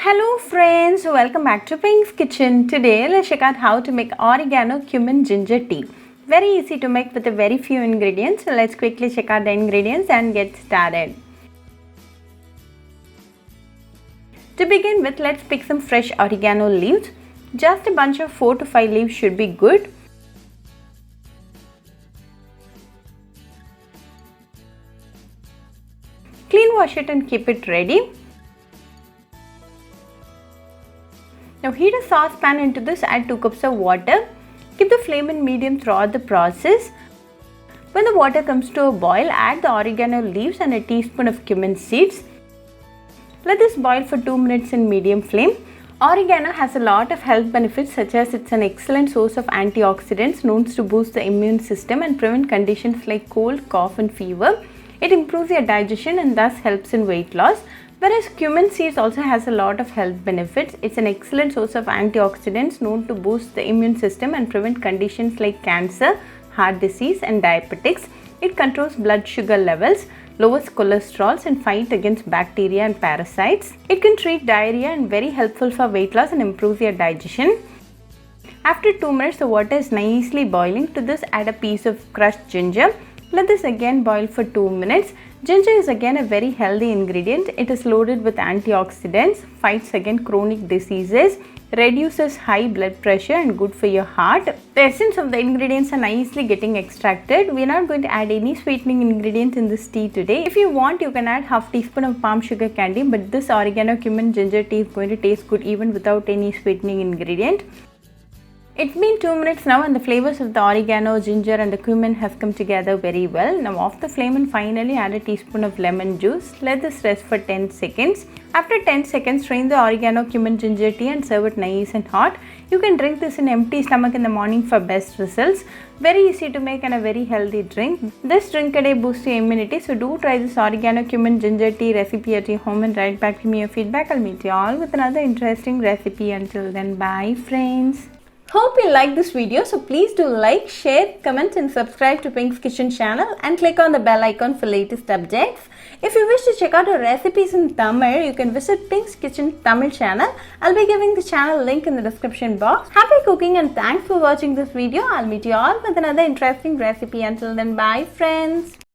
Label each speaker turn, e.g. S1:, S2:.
S1: Hello friends, welcome back to Pink's Kitchen. Today let's check out how to make oregano cumin ginger tea. Very easy to make with a very few ingredients. So let's quickly check out the ingredients and get started. To begin with, let's pick some fresh oregano leaves. Just a bunch of 4 to 5 leaves should be good. Clean wash it and keep it ready. Now heat a saucepan. Into this add 2 cups of water. Keep the flame in medium throughout the process. When the water comes to a boil, add the oregano leaves and a teaspoon of cumin seeds. Let this boil for 2 minutes in medium flame. Oregano has a lot of health benefits, such as it's an excellent source of antioxidants known to boost the immune system and prevent conditions like cold, cough and fever. It improves your digestion and thus helps in weight loss. Whereas cumin seeds also has a lot of health benefits. It's an excellent source of antioxidants known to boost the immune system and prevent conditions like cancer, heart disease and diabetics. It controls blood sugar levels, lowers cholesterol and fight against bacteria and parasites. It can treat diarrhea and very helpful for weight loss and improves your digestion. After 2 minutes, the water is nicely boiling. To this add a piece of crushed ginger. Let this again boil for 2 minutes. Ginger is again a very healthy ingredient. It is loaded with antioxidants, fights against chronic diseases, reduces high blood pressure and good for your heart. The essence of the ingredients are nicely getting extracted. We are not going to add any sweetening ingredients in this tea today. If you want, you can add half teaspoon of palm sugar candy, but this oregano cumin ginger tea is going to taste good even without any sweetening ingredient. It's been 2 minutes now and the flavors of the oregano, ginger and the cumin has come together very well. Now off the flame and finally add a teaspoon of lemon juice. Let this rest for 10 seconds. After 10 seconds, strain the oregano, cumin, ginger tea and serve it nice and hot. You can drink this in empty stomach in the morning for best results. Very easy to make and a very healthy drink. This drink a day boosts your immunity. So do try this oregano, cumin, ginger tea recipe at your home and write back to me your feedback. I'll meet you all with another interesting recipe. Until then, bye friends. Hope you like this video, so please do like, share, comment and subscribe to Pink's Kitchen channel and click on the bell icon for latest updates. If you wish to check out our recipes in Tamil, you can visit Pink's Kitchen Tamil channel. I'll be giving the channel link in the description box. Happy cooking and thanks for watching this video. I'll meet you all with another interesting recipe. Until then, bye friends.